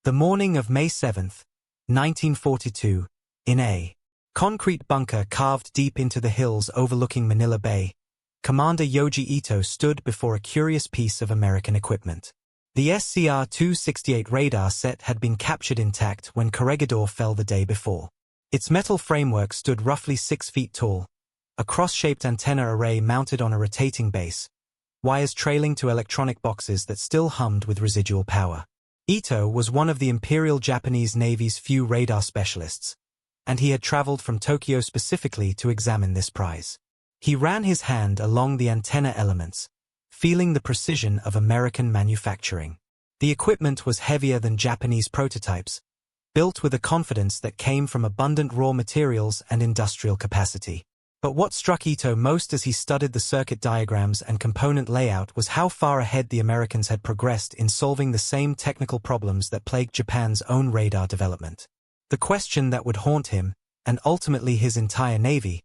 The morning of May 7, 1942, in a concrete bunker carved deep into the hills overlooking Manila Bay, Commander Yoji Ito stood before a curious piece of American equipment. The SCR-268 radar set had been captured intact when Corregidor fell the day before. Its metal framework stood roughly 6 feet tall, a cross-shaped antenna array mounted on a rotating base, wires trailing to electronic boxes that still hummed with residual power. Ito was one of the Imperial Japanese Navy's few radar specialists, and he had traveled from Tokyo specifically to examine this prize. He ran his hand along the antenna elements, feeling the precision of American manufacturing. The equipment was heavier than Japanese prototypes, built with a confidence that came from abundant raw materials and industrial capacity. But what struck Ito most as he studied the circuit diagrams and component layout was how far ahead the Americans had progressed in solving the same technical problems that plagued Japan's own radar development. The question that would haunt him, and ultimately his entire navy,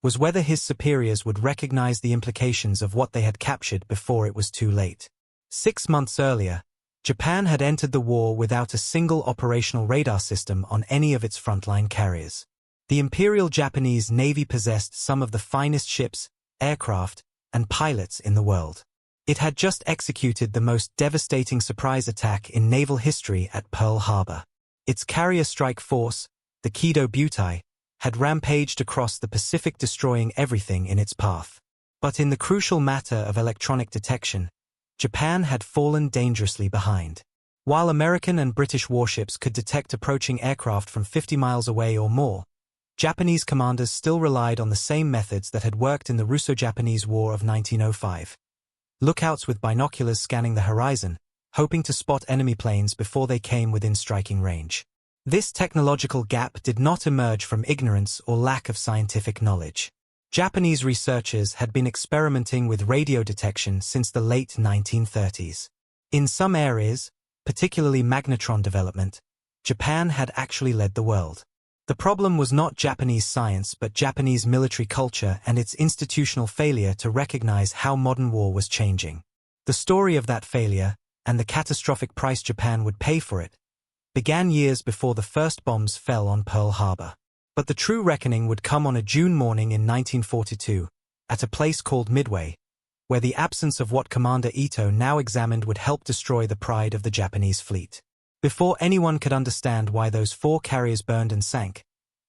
was whether his superiors would recognize the implications of what they had captured before it was too late. 6 months earlier, Japan had entered the war without a single operational radar system on any of its frontline carriers. The Imperial Japanese Navy possessed some of the finest ships, aircraft, and pilots in the world. It had just executed the most devastating surprise attack in naval history at Pearl Harbor. Its carrier strike force, the WWII, had rampaged across the Pacific, destroying everything in its path. But in the crucial matter of electronic detection, Japan had fallen dangerously behind. While American and British warships could detect approaching aircraft from 50 miles away or more, Japanese commanders still relied on the same methods that had worked in the Russo-Japanese War of 1905. Lookouts with binoculars scanning the horizon, hoping to spot enemy planes before they came within striking range. This technological gap did not emerge from ignorance or lack of scientific knowledge. Japanese researchers had been experimenting with radio detection since the late 1930s. In some areas, particularly magnetron development, Japan had actually led the world. The problem was not Japanese science but Japanese military culture and its institutional failure to recognize how modern war was changing. The story of that failure, and the catastrophic price Japan would pay for it, began years before the first bombs fell on Pearl Harbor. But the true reckoning would come on a June morning in 1942, at a place called Midway, where the absence of what Commander Ito now examined would help destroy the pride of the Japanese fleet. Before anyone could understand why those 4 carriers burned and sank,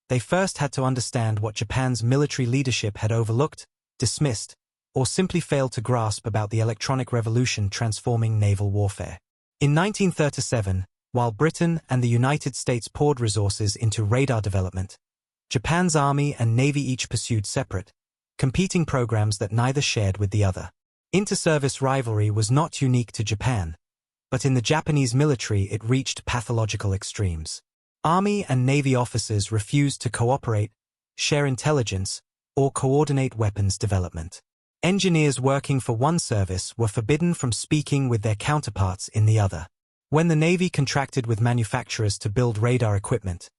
they first had to understand what Japan's military leadership had overlooked, dismissed, or simply failed to grasp about the electronic revolution transforming naval warfare. In 1937, while Britain and the United States poured resources into radar development, Japan's Army and Navy each pursued separate, competing programs that neither shared with the other. Inter-service rivalry was not unique to Japan, but in the Japanese military it reached pathological extremes. Army and Navy officers refused to cooperate, share intelligence, or coordinate weapons development. Engineers working for one service were forbidden from speaking with their counterparts in the other. When the Navy contracted with manufacturers to build radar equipment,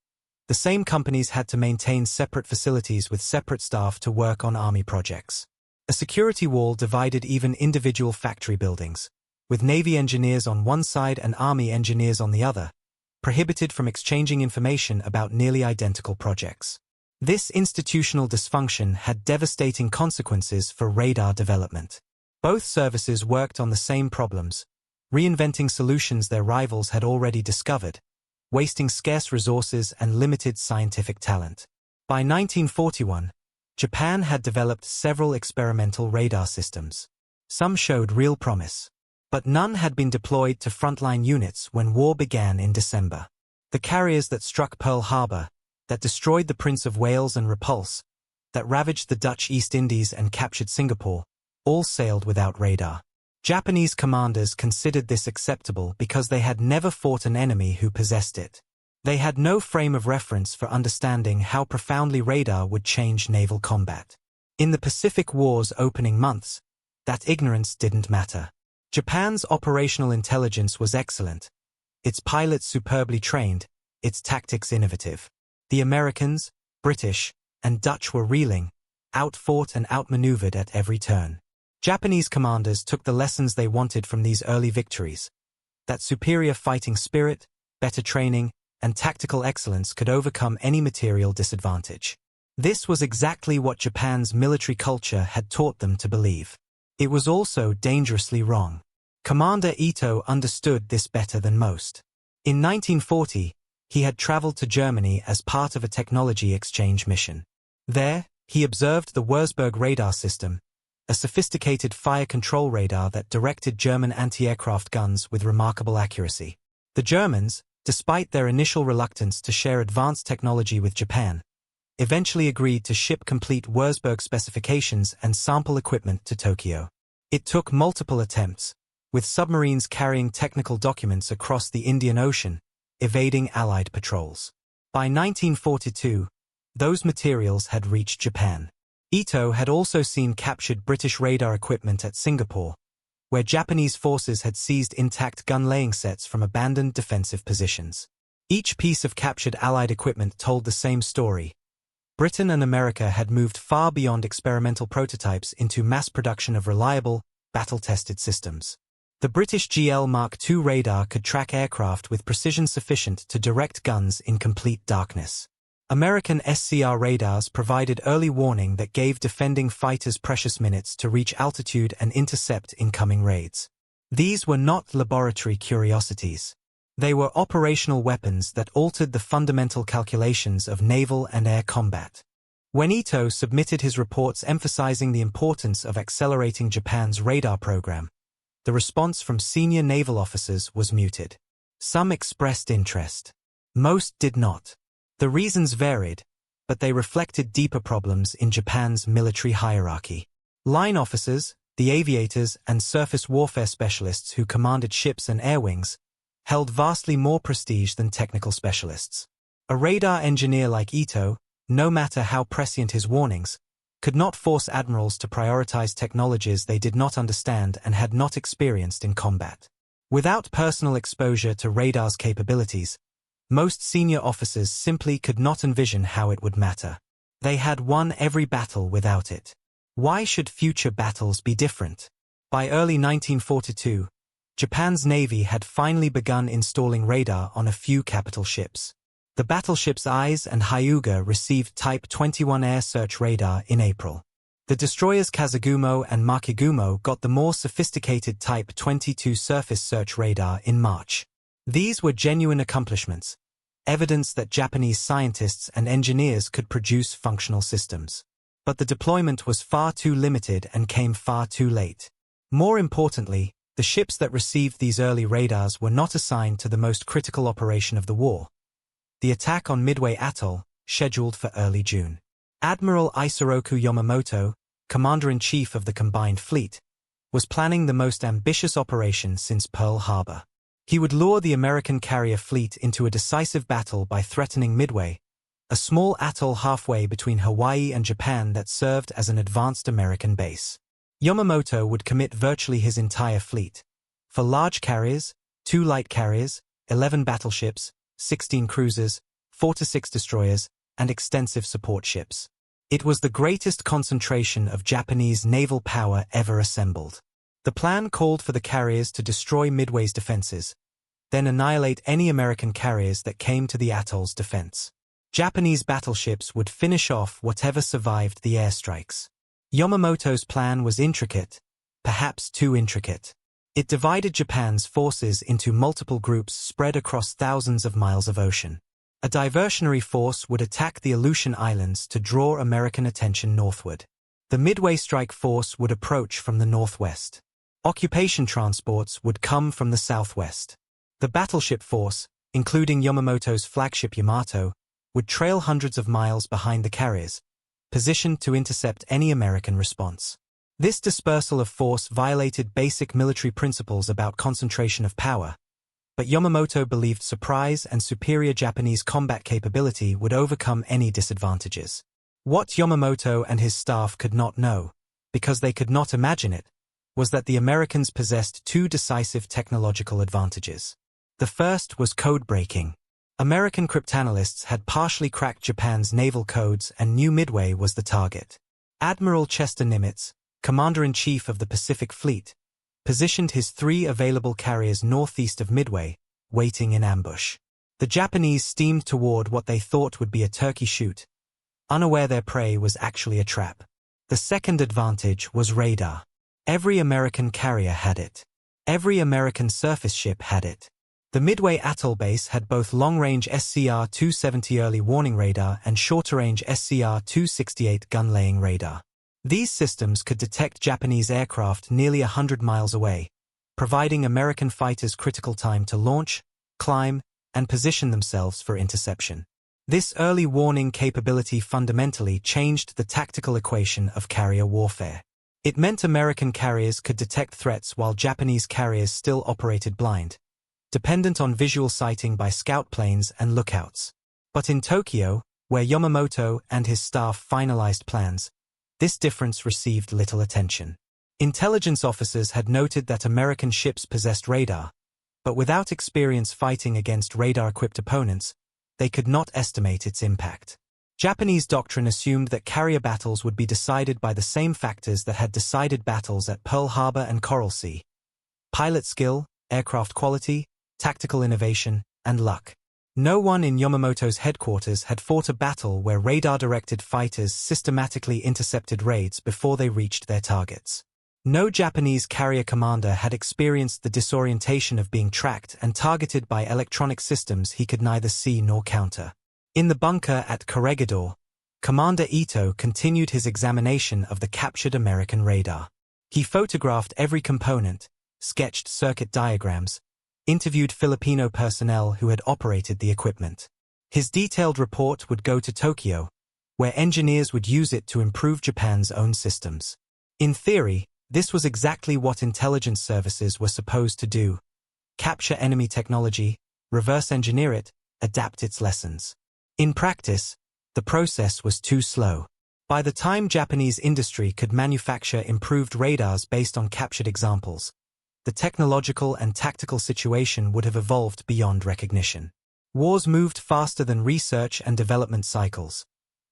the same companies had to maintain separate facilities with separate staff to work on Army projects. A security wall divided even individual factory buildings, with Navy engineers on one side and Army engineers on the other, prohibited from exchanging information about nearly identical projects. This institutional dysfunction had devastating consequences for radar development. Both services worked on the same problems, reinventing solutions their rivals had already discovered, wasting scarce resources and limited scientific talent. By 1941, Japan had developed several experimental radar systems. Some showed real promise, but none had been deployed to frontline units when war began in December. The carriers that struck Pearl Harbor, that destroyed the Prince of Wales and Repulse, that ravaged the Dutch East Indies and captured Singapore, all sailed without radar. Japanese commanders considered this acceptable because they had never fought an enemy who possessed it. They had no frame of reference for understanding how profoundly radar would change naval combat. In the Pacific War's opening months, that ignorance didn't matter. Japan's operational intelligence was excellent, its pilots superbly trained, its tactics innovative. The Americans, British, and Dutch were reeling, outfought and outmaneuvered at every turn. Japanese commanders took the lessons they wanted from these early victories: that superior fighting spirit, better training, and tactical excellence could overcome any material disadvantage. This was exactly what Japan's military culture had taught them to believe. It was also dangerously wrong. Commander Ito understood this better than most. In 1940, he had traveled to Germany as part of a technology exchange mission. There, he observed the Wurzburg radar system, a sophisticated fire control radar that directed German anti-aircraft guns with remarkable accuracy. The Germans, despite their initial reluctance to share advanced technology with Japan, eventually agreed to ship complete Wurzburg specifications and sample equipment to Tokyo. It took multiple attempts, with submarines carrying technical documents across the Indian Ocean, evading Allied patrols. By 1942, those materials had reached Japan. Ito had also seen captured British radar equipment at Singapore, where Japanese forces had seized intact gun-laying sets from abandoned defensive positions. Each piece of captured Allied equipment told the same story. Britain and America had moved far beyond experimental prototypes into mass production of reliable, battle-tested systems. The British GL Mark II radar could track aircraft with precision sufficient to direct guns in complete darkness. American SCR radars provided early warning that gave defending fighters precious minutes to reach altitude and intercept incoming raids. These were not laboratory curiosities. They were operational weapons that altered the fundamental calculations of naval and air combat. When Ito submitted his reports emphasizing the importance of accelerating Japan's radar program, the response from senior naval officers was muted. Some expressed interest. Most did not. The reasons varied, but they reflected deeper problems in Japan's military hierarchy. Line officers, the aviators and surface warfare specialists who commanded ships and air wings, held vastly more prestige than technical specialists. A radar engineer like Ito, no matter how prescient his warnings, could not force admirals to prioritize technologies they did not understand and had not experienced in combat. Without personal exposure to radar's capabilities, most senior officers simply could not envision how it would matter. They had won every battle without it. Why should future battles be different? By early 1942, Japan's Navy had finally begun installing radar on a few capital ships. The battleships Ise and Hyuga received Type 21 air search radar in April. The destroyers Kazugumo and Makigumo got the more sophisticated Type 22 surface search radar in March. These were genuine accomplishments, evidence that Japanese scientists and engineers could produce functional systems. But the deployment was far too limited and came far too late. More importantly, the ships that received these early radars were not assigned to the most critical operation of the war, the attack on Midway Atoll, scheduled for early June. Admiral Isoroku Yamamoto, Commander-in-Chief of the Combined Fleet, was planning the most ambitious operation since Pearl Harbor. He would lure the American carrier fleet into a decisive battle by threatening Midway, a small atoll halfway between Hawaii and Japan that served as an advanced American base. Yamamoto would commit virtually his entire fleet. For large carriers, 2 light carriers, 11 battleships, 16 cruisers, 4 to 6 destroyers, and extensive support ships. It was the greatest concentration of Japanese naval power ever assembled. The plan called for the carriers to destroy Midway's defenses, then annihilate any American carriers that came to the atoll's defense. Japanese battleships would finish off whatever survived the airstrikes. Yamamoto's plan was intricate, perhaps too intricate. It divided Japan's forces into multiple groups spread across thousands of miles of ocean. A diversionary force would attack the Aleutian Islands to draw American attention northward. The Midway strike force would approach from the northwest. Occupation transports would come from the southwest. The battleship force, including Yamamoto's flagship Yamato, would trail hundreds of miles behind the carriers, positioned to intercept any American response. This dispersal of force violated basic military principles about concentration of power, but Yamamoto believed surprise and superior Japanese combat capability would overcome any disadvantages. What Yamamoto and his staff could not know, because they could not imagine it, was that the Americans possessed 2 decisive technological advantages. The first was code breaking. American cryptanalysts had partially cracked Japan's naval codes and knew Midway was the target. Admiral Chester Nimitz, Commander-in-Chief of the Pacific Fleet, positioned his 3 available carriers northeast of Midway, waiting in ambush. The Japanese steamed toward what they thought would be a turkey shoot, unaware their prey was actually a trap. The second advantage was radar. Every American carrier had it. Every American surface ship had it. The Midway atoll base had both long-range SCR-270 early warning radar and shorter-range SCR-268 gun-laying radar. These systems could detect Japanese aircraft nearly 100 miles away, providing American fighters critical time to launch, climb, and position themselves for interception. This early warning capability fundamentally changed the tactical equation of carrier warfare. It meant American carriers could detect threats while Japanese carriers still operated blind, dependent on visual sighting by scout planes and lookouts. But in Tokyo, where Yamamoto and his staff finalized plans, this difference received little attention. Intelligence officers had noted that American ships possessed radar, but without experience fighting against radar-equipped opponents, they could not estimate its impact. Japanese doctrine assumed that carrier battles would be decided by the same factors that had decided battles at Pearl Harbor and Coral Sea: pilot skill, aircraft quality, tactical innovation, and luck. No one in Yamamoto's headquarters had fought a battle where radar-directed fighters systematically intercepted raids before they reached their targets. No Japanese carrier commander had experienced the disorientation of being tracked and targeted by electronic systems he could neither see nor counter. In the bunker at Corregidor, Commander Ito continued his examination of the captured American radar. He photographed every component, sketched circuit diagrams, interviewed Filipino personnel who had operated the equipment. His detailed report would go to Tokyo, where engineers would use it to improve Japan's own systems. In theory, this was exactly what intelligence services were supposed to do: capture enemy technology, reverse engineer it, adapt its lessons. In practice, the process was too slow. By the time Japanese industry could manufacture improved radars based on captured examples, the technological and tactical situation would have evolved beyond recognition. Wars moved faster than research and development cycles,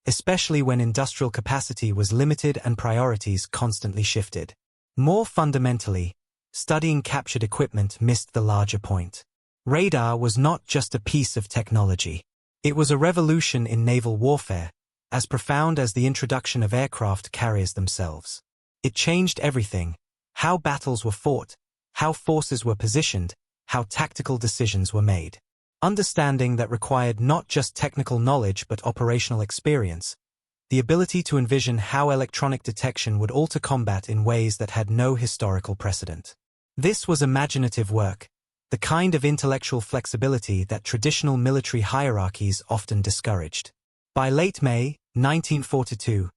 especially when industrial capacity was limited and priorities constantly shifted. More fundamentally, studying captured equipment missed the larger point. Radar was not just a piece of technology. It was a revolution in naval warfare, as profound as the introduction of aircraft carriers themselves. It changed everything: how battles were fought, how forces were positioned, how tactical decisions were made. Understanding that required not just technical knowledge but operational experience, the ability to envision how electronic detection would alter combat in ways that had no historical precedent. This was imaginative work, the kind of intellectual flexibility that traditional military hierarchies often discouraged. By late May 1942,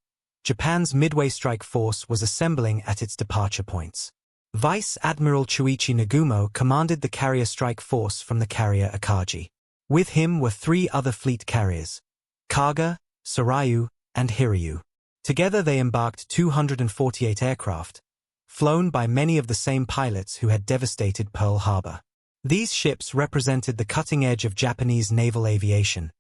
Japan's Midway Strike Force was assembling at its departure points. Vice Admiral Chuichi Nagumo commanded the carrier strike force from the carrier Akagi. With him were 3 other fleet carriers: Kaga, Soryu, and Hiryu. Together they embarked 248 aircraft, flown by many of the same pilots who had devastated Pearl Harbor. These ships represented the cutting edge of Japanese naval aviation,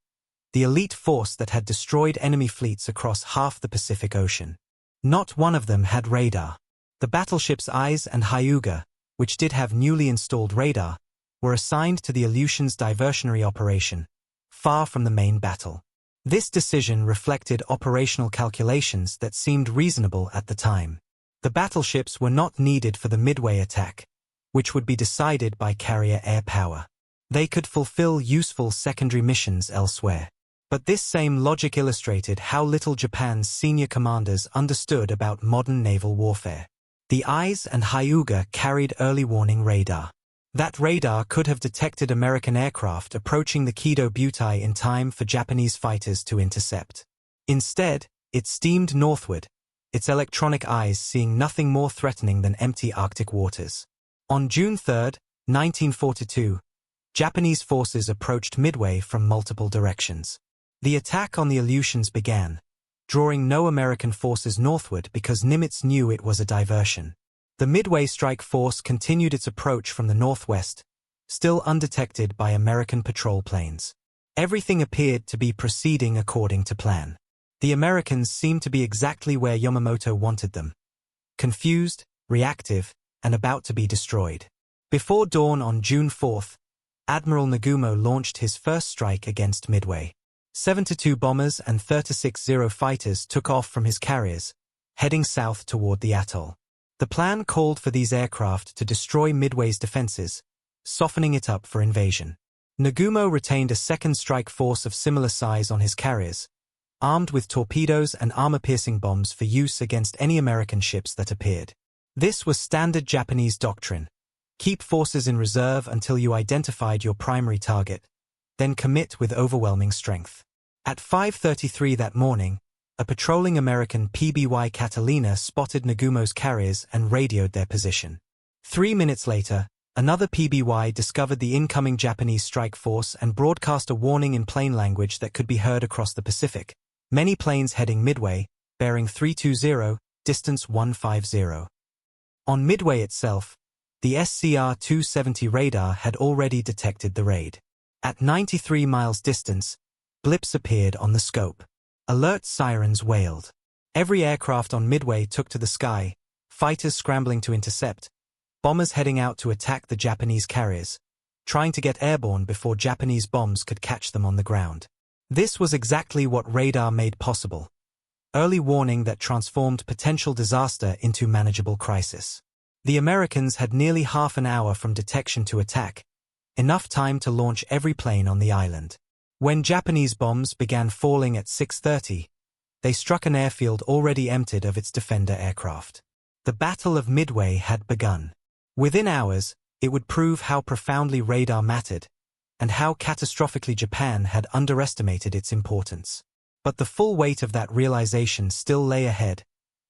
the elite force that had destroyed enemy fleets across half the Pacific Ocean. Not one of them had radar. The battleships Ise and Hyuga, which did have newly installed radar, were assigned to the Aleutians diversionary operation, far from the main battle. This decision reflected operational calculations that seemed reasonable at the time. The battleships were not needed for the Midway attack, which would be decided by carrier air power. They could fulfill useful secondary missions elsewhere. But this same logic illustrated how little Japan's senior commanders understood about modern naval warfare. The Ise and Hyuga carried early warning radar. That radar could have detected American aircraft approaching the Kido Butai in time for Japanese fighters to intercept. Instead, it steamed northward, its electronic eyes seeing nothing more threatening than empty Arctic waters. On June 3, 1942, Japanese forces approached Midway from multiple directions. The attack on the Aleutians began, drawing no American forces northward because Nimitz knew it was a diversion. The Midway Strike Force continued its approach from the northwest, still undetected by American patrol planes. Everything appeared to be proceeding according to plan. The Americans seemed to be exactly where Yamamoto wanted them: confused, reactive, and about to be destroyed. Before dawn on June 4, Admiral Nagumo launched his first strike against Midway. 72 bombers and 36 Zero fighters took off from his carriers, heading south toward the atoll. The plan called for these aircraft to destroy Midway's defenses, softening it up for invasion. Nagumo retained a second strike force of similar size on his carriers, armed with torpedoes and armor-piercing bombs for use against any American ships that appeared. This was standard Japanese doctrine. Keep forces in reserve until you identified your primary target, then commit with overwhelming strength. At 5:33 that morning, a patrolling American PBY Catalina spotted Nagumo's carriers and radioed their position. 3 minutes later, another PBY discovered the incoming Japanese strike force and broadcast a warning in plain language that could be heard across the Pacific. Many planes heading Midway, bearing 320, distance 150. On Midway itself, the SCR-270 radar had already detected the raid. At 93 miles distance, blips appeared on the scope. Alert sirens wailed. Every aircraft on Midway took to the sky, fighters scrambling to intercept, bombers heading out to attack the Japanese carriers, trying to get airborne before Japanese bombs could catch them on the ground. This was exactly what radar made possible. Early warning that transformed potential disaster into manageable crisis. The Americans had nearly half an hour from detection to attack, enough time to launch every plane on the island. When Japanese bombs began falling at 6:30, they struck an airfield already emptied of its defender aircraft. The Battle of Midway had begun. Within hours, it would prove how profoundly radar mattered, and how catastrophically Japan had underestimated its importance. But the full weight of that realization still lay ahead,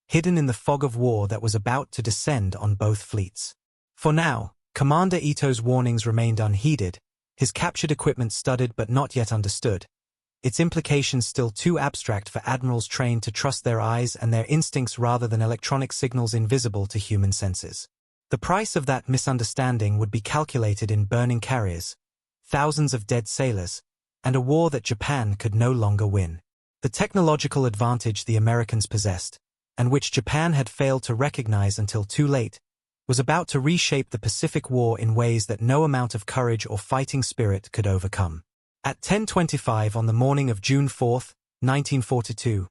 hidden in the fog of war that was about to descend on both fleets. For now, Commander Ito's warnings remained unheeded, his captured equipment studied but not yet understood, its implications still too abstract for admirals trained to trust their eyes and their instincts rather than electronic signals invisible to human senses. The price of that misunderstanding would be calculated in burning carriers, thousands of dead sailors, and a war that Japan could no longer win. The technological advantage the Americans possessed, and which Japan had failed to recognize until too late, was about to reshape the Pacific War in ways that no amount of courage or fighting spirit could overcome. At 10:25 on the morning of June 4, 1942,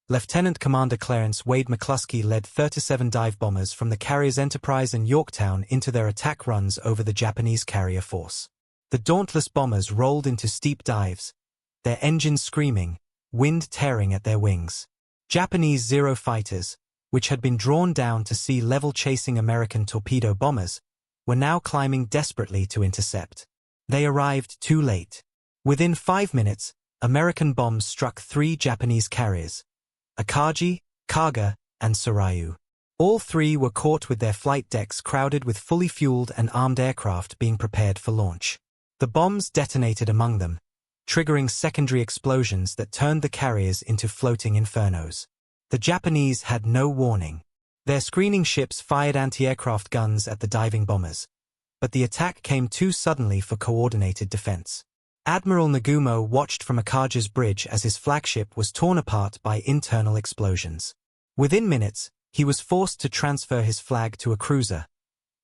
Lieutenant Commander Clarence Wade McCluskey led 37 dive bombers from the carriers Enterprise and Yorktown into their attack runs over the Japanese carrier force. The dauntless bombers rolled into steep dives, their engines screaming, wind tearing at their wings. Japanese Zero fighters, which had been drawn down to sea level chasing American torpedo bombers, were now climbing desperately to intercept. They arrived too late. Within 5 minutes, American bombs struck 3 Japanese carriers, Akagi, Kaga, and Soryu. All 3 were caught with their flight decks crowded with fully fueled and armed aircraft being prepared for launch. The bombs detonated among them, triggering secondary explosions that turned the carriers into floating infernos. The Japanese had no warning. Their screening ships fired anti-aircraft guns at the diving bombers, but the attack came too suddenly for coordinated defense. Admiral Nagumo watched from Akagi's bridge as his flagship was torn apart by internal explosions. Within minutes, he was forced to transfer his flag to a cruiser,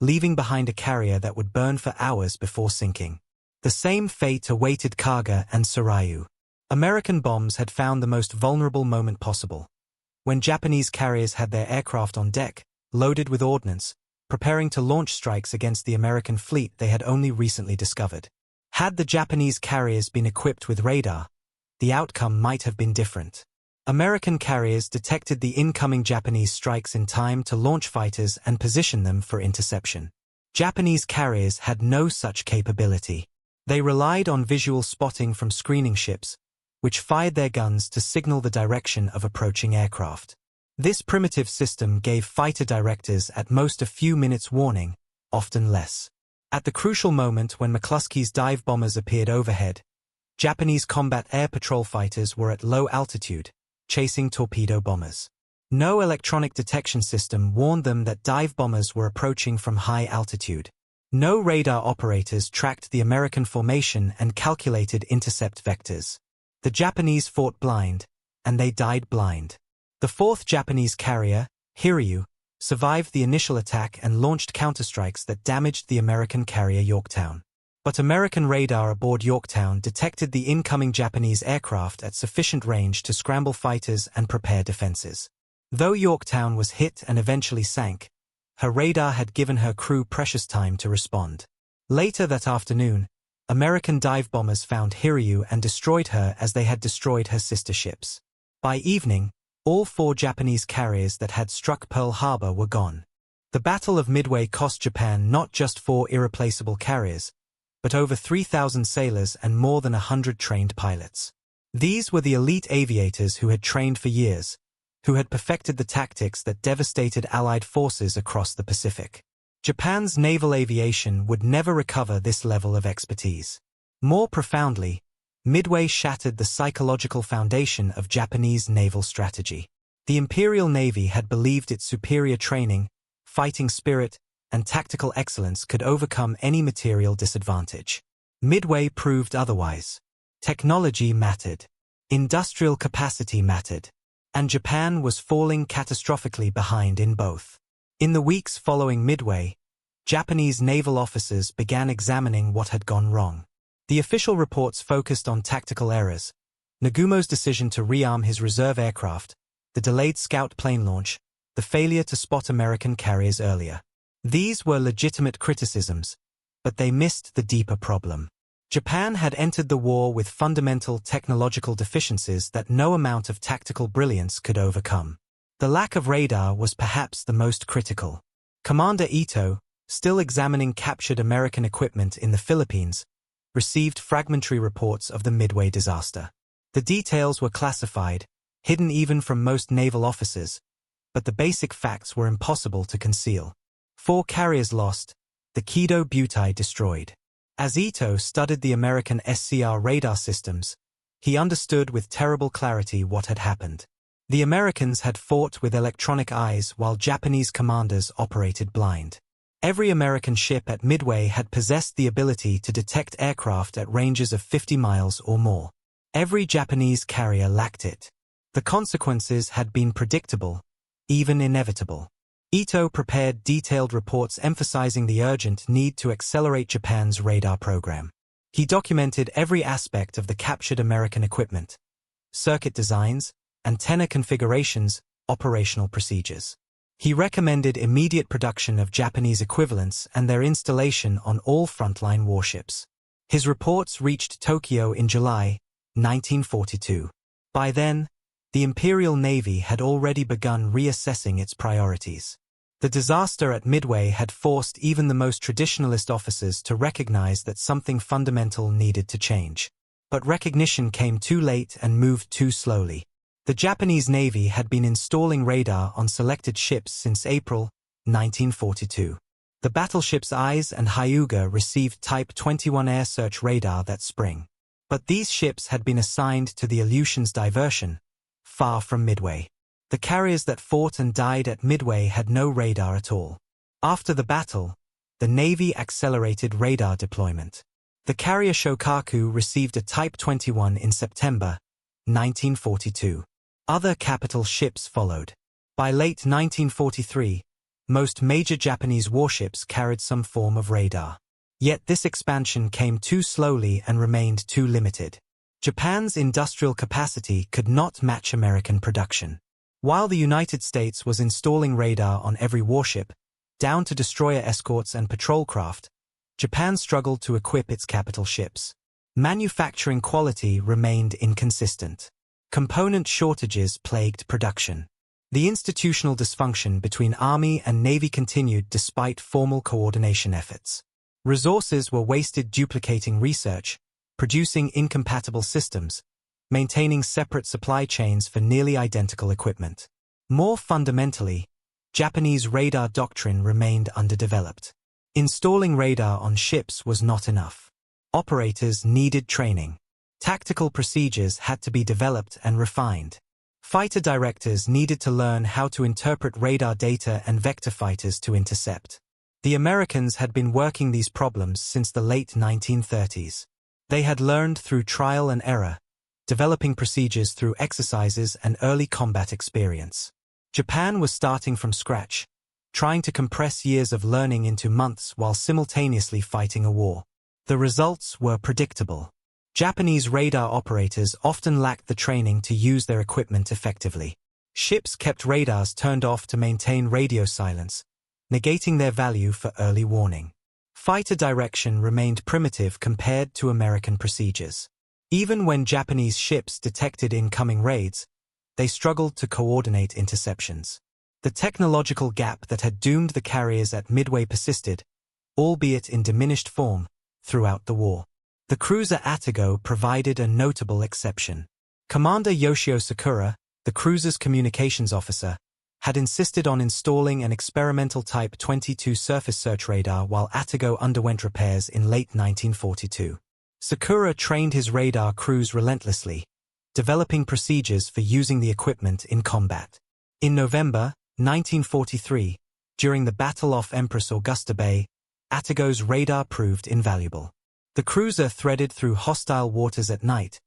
leaving behind a carrier that would burn for hours before sinking. The same fate awaited Kaga and Soryu. American bombs had found the most vulnerable moment possible, when Japanese carriers had their aircraft on deck, loaded with ordnance, preparing to launch strikes against the American fleet they had only recently discovered. Had the Japanese carriers been equipped with radar, the outcome might have been different. American carriers detected the incoming Japanese strikes in time to launch fighters and position them for interception. Japanese carriers had no such capability. They relied on visual spotting from screening ships, which fired their guns to signal the direction of approaching aircraft. This primitive system gave fighter directors at most a few minutes' warning, often less. At the crucial moment when McCluskey's dive bombers appeared overhead, Japanese combat air patrol fighters were at low altitude, chasing torpedo bombers. No electronic detection system warned them that dive bombers were approaching from high altitude. No radar operators tracked the American formation and calculated intercept vectors. The Japanese fought blind, and they died blind. The 4th Japanese carrier, Hiryu, survived the initial attack and launched counterstrikes that damaged the American carrier Yorktown. But American radar aboard Yorktown detected the incoming Japanese aircraft at sufficient range to scramble fighters and prepare defenses. Though Yorktown was hit and eventually sank, her radar had given her crew precious time to respond. Later that afternoon, American dive bombers found Hiryu and destroyed her as they had destroyed her sister ships. By evening, all 4 Japanese carriers that had struck Pearl Harbor were gone. The Battle of Midway cost Japan not just 4 irreplaceable carriers, but over 3,000 sailors and more than 100 trained pilots. These were the elite aviators who had trained for years, who had perfected the tactics that devastated Allied forces across the Pacific. Japan's naval aviation would never recover this level of expertise. More profoundly, Midway shattered the psychological foundation of Japanese naval strategy. The Imperial Navy had believed its superior training, fighting spirit, and tactical excellence could overcome any material disadvantage. Midway proved otherwise. Technology mattered. Industrial capacity mattered. And Japan was falling catastrophically behind in both. In the weeks following Midway, Japanese naval officers began examining what had gone wrong. The official reports focused on tactical errors, Nagumo's decision to rearm his reserve aircraft, the delayed scout plane launch, the failure to spot American carriers earlier. These were legitimate criticisms, but they missed the deeper problem. Japan had entered the war with fundamental technological deficiencies that no amount of tactical brilliance could overcome. The lack of radar was perhaps the most critical. Commander Ito, still examining captured American equipment in the Philippines, received fragmentary reports of the Midway disaster. The details were classified, hidden even from most naval officers, but the basic facts were impossible to conceal. 4 carriers lost, the Kido Butai destroyed. As Ito studied the American SCR radar systems, he understood with terrible clarity what had happened. The Americans had fought with electronic eyes while Japanese commanders operated blind. Every American ship at Midway had possessed the ability to detect aircraft at ranges of 50 miles or more. Every Japanese carrier lacked it. The consequences had been predictable, even inevitable. Ito prepared detailed reports emphasizing the urgent need to accelerate Japan's radar program. He documented every aspect of the captured American equipment: circuit designs, antenna configurations, operational procedures. He recommended immediate production of Japanese equivalents and their installation on all frontline warships. His reports reached Tokyo in July 1942. By then, the Imperial Navy had already begun reassessing its priorities. The disaster at Midway had forced even the most traditionalist officers to recognize that something fundamental needed to change. But recognition came too late and moved too slowly. The Japanese Navy had been installing radar on selected ships since April 1942. The battleships Ise and Hyuga received Type 21 air search radar that spring. But these ships had been assigned to the Aleutians Diversion, far from Midway. The carriers that fought and died at Midway had no radar at all. After the battle, the Navy accelerated radar deployment. The carrier Shokaku received a Type 21 in September 1942. Other capital ships followed. By late 1943, most major Japanese warships carried some form of radar. Yet this expansion came too slowly and remained too limited. Japan's industrial capacity could not match American production. While the United States was installing radar on every warship, down to destroyer escorts and patrol craft, Japan struggled to equip its capital ships. Manufacturing quality remained inconsistent. Component shortages plagued production. The institutional dysfunction between Army and Navy continued despite formal coordination efforts. Resources were wasted duplicating research, producing incompatible systems, maintaining separate supply chains for nearly identical equipment. More fundamentally, Japanese radar doctrine remained underdeveloped. Installing radar on ships was not enough. Operators needed training. Tactical procedures had to be developed and refined. Fighter directors needed to learn how to interpret radar data and vector fighters to intercept. The Americans had been working these problems since the late 1930s. They had learned through trial and error, developing procedures through exercises and early combat experience. Japan was starting from scratch, trying to compress years of learning into months while simultaneously fighting a war. The results were predictable. Japanese radar operators often lacked the training to use their equipment effectively. Ships kept radars turned off to maintain radio silence, negating their value for early warning. Fighter direction remained primitive compared to American procedures. Even when Japanese ships detected incoming raids, they struggled to coordinate interceptions. The technological gap that had doomed the carriers at Midway persisted, albeit in diminished form, throughout the war. The cruiser Atago provided a notable exception. Commander Yoshio Sakura, the cruiser's communications officer, had insisted on installing an experimental Type 22 surface search radar while Atago underwent repairs in late 1942. Sakura trained his radar crews relentlessly, developing procedures for using the equipment in combat. In November 1943, during the battle off Empress Augusta Bay, Atago's radar proved invaluable. The cruiser threaded through hostile waters at night,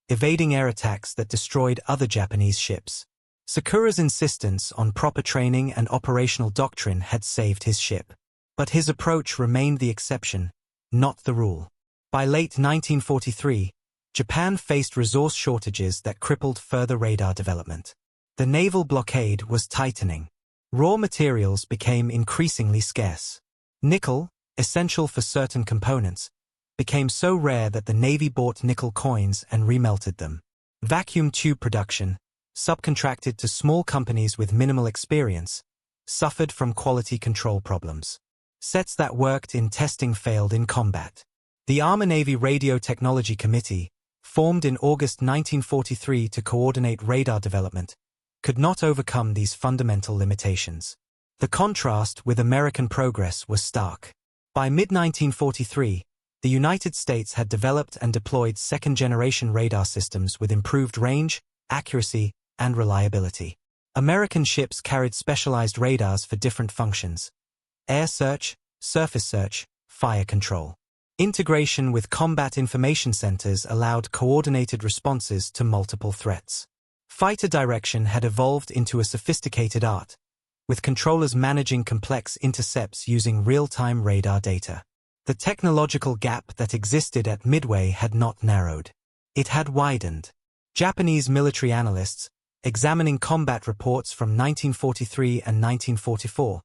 evading air attacks that destroyed other Japanese ships. Sakura's insistence on proper training and operational doctrine had saved his ship. But his approach remained the exception, not the rule. By late 1943, Japan faced resource shortages that crippled further radar development. The naval blockade was tightening. Raw materials became increasingly scarce. Nickel, essential for certain components, became so rare that the Navy bought nickel coins and remelted them. Vacuum tube production, subcontracted to small companies with minimal experience, suffered from quality control problems. Sets that worked in testing failed in combat. The Army Navy Radio Technology Committee, formed in August 1943 to coordinate radar development, could not overcome these fundamental limitations. The contrast with American progress was stark. By mid-1943, the United States had developed and deployed second-generation radar systems with improved range, accuracy, and reliability. American ships carried specialized radars for different functions: air search, surface search, fire control. Integration with combat information centers allowed coordinated responses to multiple threats. Fighter direction had evolved into a sophisticated art, with controllers managing complex intercepts using real-time radar data. The technological gap that existed at Midway had not narrowed. It had widened. Japanese military analysts, examining combat reports from 1943 and 1944,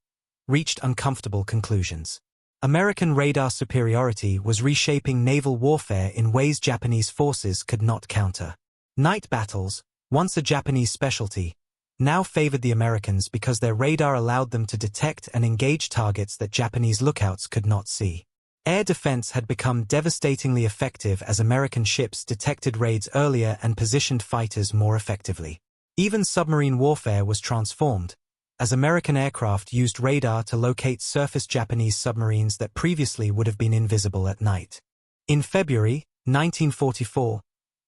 reached uncomfortable conclusions. American radar superiority was reshaping naval warfare in ways Japanese forces could not counter. Night battles, once a Japanese specialty, now favored the Americans because their radar allowed them to detect and engage targets that Japanese lookouts could not see. Air defense had become devastatingly effective as American ships detected raids earlier and positioned fighters more effectively. Even submarine warfare was transformed, as American aircraft used radar to locate surface Japanese submarines that previously would have been invisible at night. In February 1944,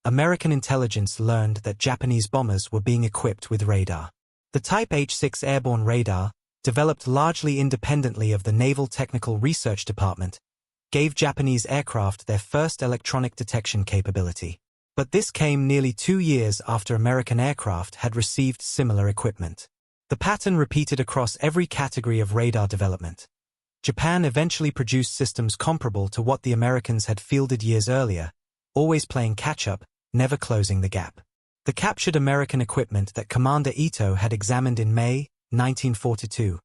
American intelligence learned that Japanese bombers were being equipped with radar. The Type H-6 airborne radar, developed largely independently of the Naval Technical Research Department, gave Japanese aircraft their first electronic detection capability. But this came nearly 2 years after American aircraft had received similar equipment. The pattern repeated across every category of radar development. Japan eventually produced systems comparable to what the Americans had fielded years earlier, always playing catch-up, never closing the gap. The captured American equipment that Commander Ito had examined in May 1942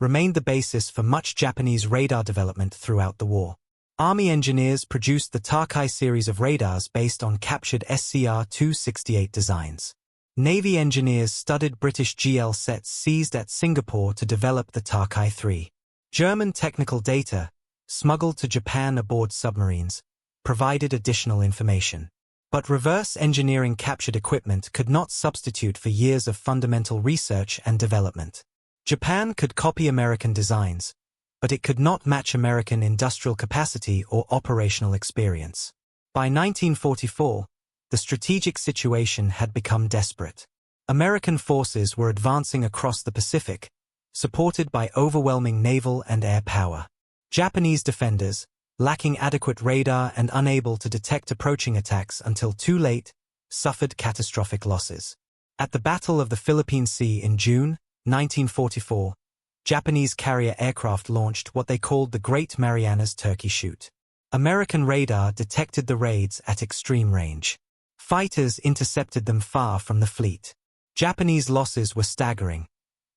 remained the basis for much Japanese radar development throughout the war. Army engineers produced the Takai series of radars based on captured SCR-268 designs. Navy engineers studied British GL sets seized at Singapore to develop the Takai 3. German technical data, smuggled to Japan aboard submarines, provided additional information. But reverse engineering captured equipment could not substitute for years of fundamental research and development. Japan could copy American designs, but it could not match American industrial capacity or operational experience. By 1944, the strategic situation had become desperate. American forces were advancing across the Pacific, supported by overwhelming naval and air power. Japanese defenders, lacking adequate radar and unable to detect approaching attacks until too late, suffered catastrophic losses. At the Battle of the Philippine Sea in June 1944, Japanese carrier aircraft launched what they called the Great Marianas Turkey Shoot. American radar detected the raids at extreme range. Fighters intercepted them far from the fleet. Japanese losses were staggering.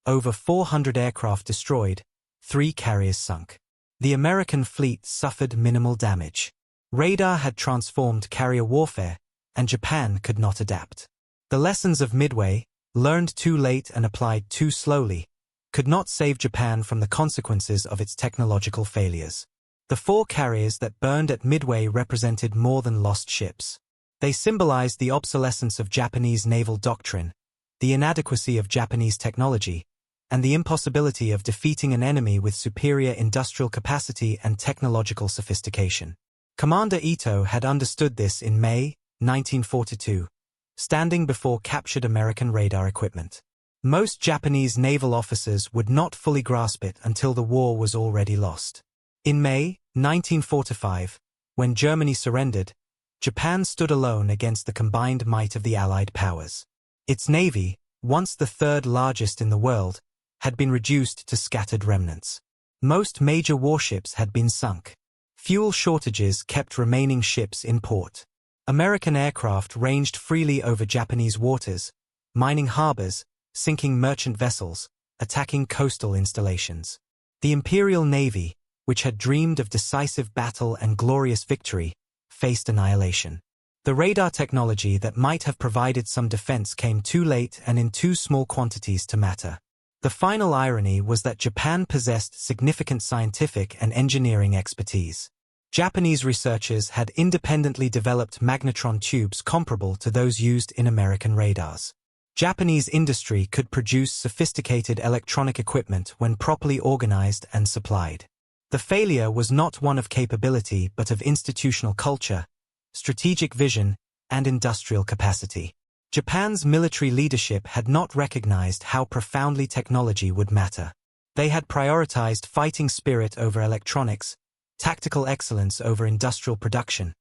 Over 400 aircraft destroyed, 3 carriers sunk. The American fleet suffered minimal damage. Radar had transformed carrier warfare, and Japan could not adapt. The lessons of Midway, learned too late and applied too slowly, could not save Japan from the consequences of its technological failures. The 4 carriers that burned at Midway represented more than lost ships. They symbolized the obsolescence of Japanese naval doctrine, the inadequacy of Japanese technology, and the impossibility of defeating an enemy with superior industrial capacity and technological sophistication. Commander Ito had understood this in May 1942, standing before captured American radar equipment. Most Japanese naval officers would not fully grasp it until the war was already lost. In May 1945, when Germany surrendered, Japan stood alone against the combined might of the Allied powers. Its navy, once the 3rd largest in the world, had been reduced to scattered remnants. Most major warships had been sunk. Fuel shortages kept remaining ships in port. American aircraft ranged freely over Japanese waters, mining harbors, sinking merchant vessels, attacking coastal installations. The Imperial Navy, which had dreamed of decisive battle and glorious victory, faced annihilation. The radar technology that might have provided some defense came too late and in too small quantities to matter. The final irony was that Japan possessed significant scientific and engineering expertise. Japanese researchers had independently developed magnetron tubes comparable to those used in American radars. Japanese industry could produce sophisticated electronic equipment when properly organized and supplied. The failure was not one of capability but of institutional culture, strategic vision, and industrial capacity. Japan's military leadership had not recognized how profoundly technology would matter. They had prioritized fighting spirit over electronics, tactical excellence over industrial production,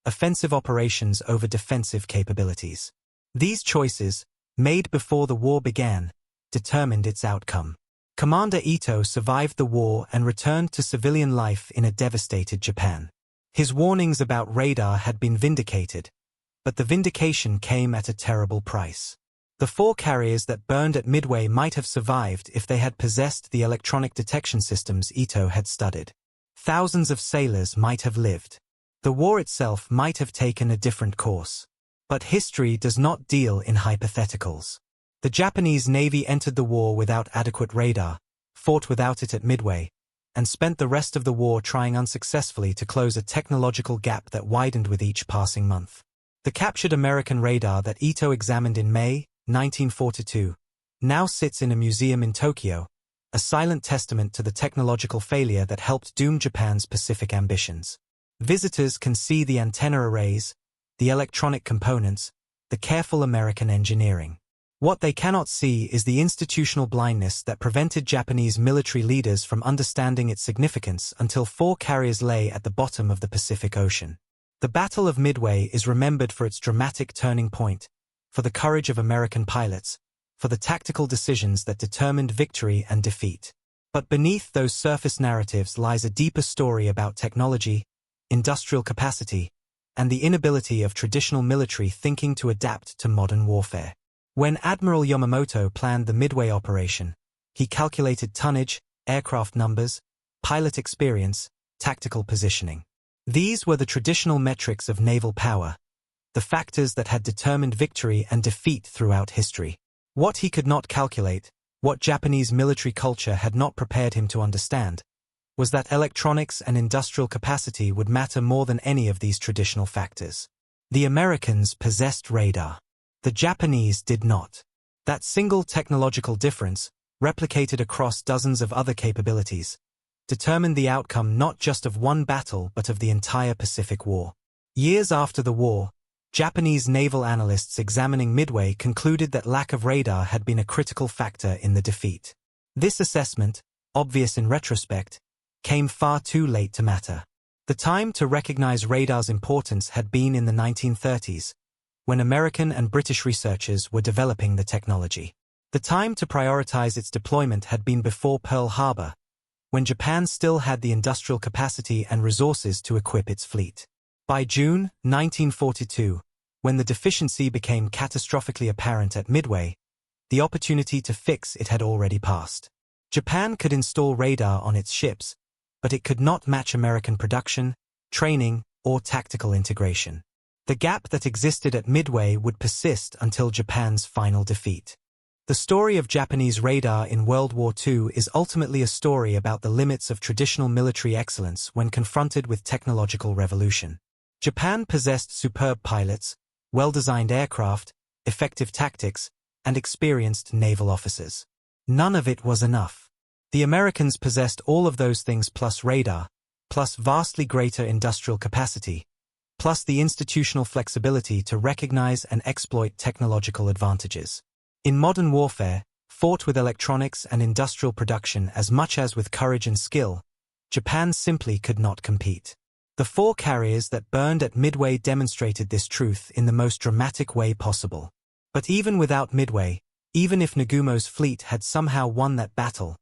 offensive operations over defensive capabilities. These choices, made before the war began, determined its outcome. Commander Ito survived the war and returned to civilian life in a devastated Japan. His warnings about radar had been vindicated, but the vindication came at a terrible price. The 4 carriers that burned at Midway might have survived if they had possessed the electronic detection systems Ito had studied. Thousands of sailors might have lived. The war itself might have taken a different course. But history does not deal in hypotheticals. The Japanese Navy entered the war without adequate radar, fought without it at Midway, and spent the rest of the war trying unsuccessfully to close a technological gap that widened with each passing month. The captured American radar that Ito examined in May 1942 now sits in a museum in Tokyo, a silent testament to the technological failure that helped doom Japan's Pacific ambitions. Visitors can see the antenna arrays, the electronic components, the careful American engineering. What they cannot see is the institutional blindness that prevented Japanese military leaders from understanding its significance until 4 carriers lay at the bottom of the Pacific Ocean. The Battle of Midway is remembered for its dramatic turning point, for the courage of American pilots, for the tactical decisions that determined victory and defeat. But beneath those surface narratives lies a deeper story about technology, industrial capacity, and the inability of traditional military thinking to adapt to modern warfare. When Admiral Yamamoto planned the Midway operation, he calculated tonnage, aircraft numbers, pilot experience, tactical positioning. These were the traditional metrics of naval power, the factors that had determined victory and defeat throughout history. What he could not calculate, what Japanese military culture had not prepared him to understand, was that electronics and industrial capacity would matter more than any of these traditional factors. The Americans possessed radar. The Japanese did not. That single technological difference, replicated across dozens of other capabilities, determined the outcome not just of one battle but of the entire Pacific War. Years after the war, Japanese naval analysts examining Midway concluded that lack of radar had been a critical factor in the defeat. This assessment, obvious in retrospect, came far too late to matter. The time to recognize radar's importance had been in the 1930s, when American and British researchers were developing the technology. The time to prioritize its deployment had been before Pearl Harbor, when Japan still had the industrial capacity and resources to equip its fleet. By June 1942, when the deficiency became catastrophically apparent at Midway, the opportunity to fix it had already passed. Japan could install radar on its ships, but it could not match American production, training, or tactical integration. The gap that existed at Midway would persist until Japan's final defeat. The story of Japanese radar in World War II is ultimately a story about the limits of traditional military excellence when confronted with technological revolution. Japan possessed superb pilots, well-designed aircraft, effective tactics, and experienced naval officers. None of it was enough. The Americans possessed all of those things plus radar, plus vastly greater industrial capacity, plus the institutional flexibility to recognize and exploit technological advantages. In modern warfare, fought with electronics and industrial production as much as with courage and skill, Japan simply could not compete. The 4 carriers that burned at Midway demonstrated this truth in the most dramatic way possible. But even without Midway, even if Nagumo's fleet had somehow won that battle,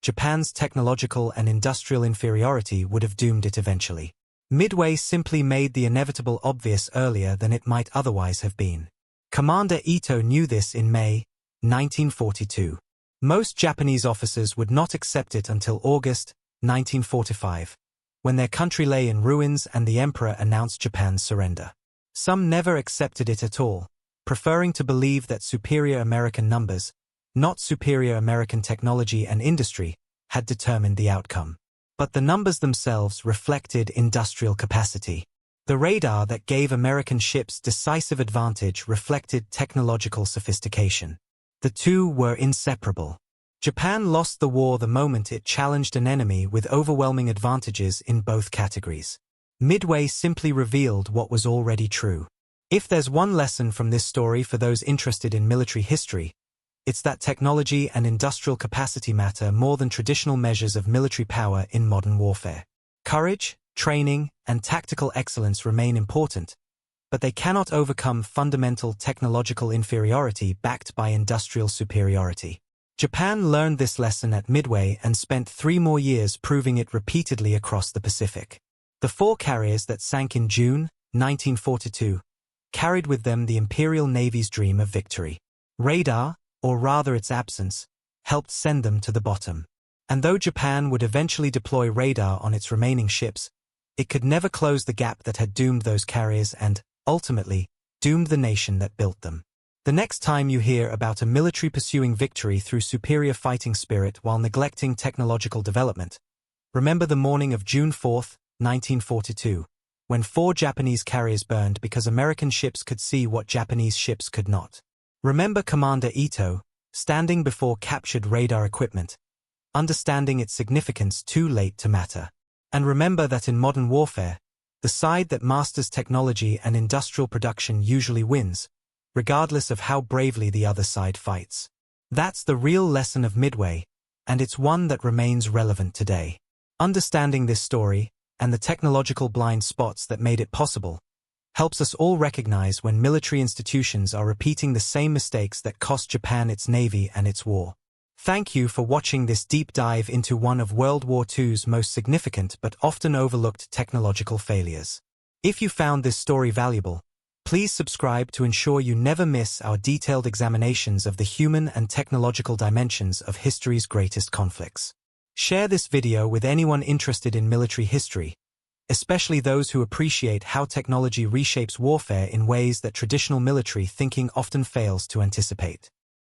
Japan's technological and industrial inferiority would have doomed it eventually. Midway simply made the inevitable obvious earlier than it might otherwise have been. Commander Ito knew this in May 1942. Most Japanese officers would not accept it until August 1945, when their country lay in ruins and the emperor announced Japan's surrender. Some never accepted it at all, preferring to believe that superior American numbers, not superior American technology and industry, had determined the outcome. But the numbers themselves reflected industrial capacity. The radar that gave American ships decisive advantage reflected technological sophistication. The two were inseparable. Japan lost the war the moment it challenged an enemy with overwhelming advantages in both categories. Midway simply revealed what was already true. If there's one lesson from this story for those interested in military history, it's that technology and industrial capacity matter more than traditional measures of military power in modern warfare. Courage, training, and tactical excellence remain important, but they cannot overcome fundamental technological inferiority backed by industrial superiority. Japan learned this lesson at Midway and spent 3 more years proving it repeatedly across the Pacific. The 4 carriers that sank in June 1942 carried with them the Imperial Navy's dream of victory. Radar, or rather its absence, helped send them to the bottom. And though Japan would eventually deploy radar on its remaining ships, it could never close the gap that had doomed those carriers and, ultimately, doomed the nation that built them. The next time you hear about a military pursuing victory through superior fighting spirit while neglecting technological development, remember the morning of June 4, 1942, when 4 Japanese carriers burned because American ships could see what Japanese ships could not. Remember Commander Ito, standing before captured radar equipment, understanding its significance too late to matter. And remember that in modern warfare, the side that masters technology and industrial production usually wins, regardless of how bravely the other side fights. That's the real lesson of Midway, and it's one that remains relevant today. Understanding this story, and the technological blind spots that made it possible, helps us all recognize when military institutions are repeating the same mistakes that cost Japan its navy and its war. Thank you for watching this deep dive into one of World War II's most significant but often overlooked technological failures. If you found this story valuable, please subscribe to ensure you never miss our detailed examinations of the human and technological dimensions of history's greatest conflicts. Share this video with anyone interested in military history, especially those who appreciate how technology reshapes warfare in ways that traditional military thinking often fails to anticipate.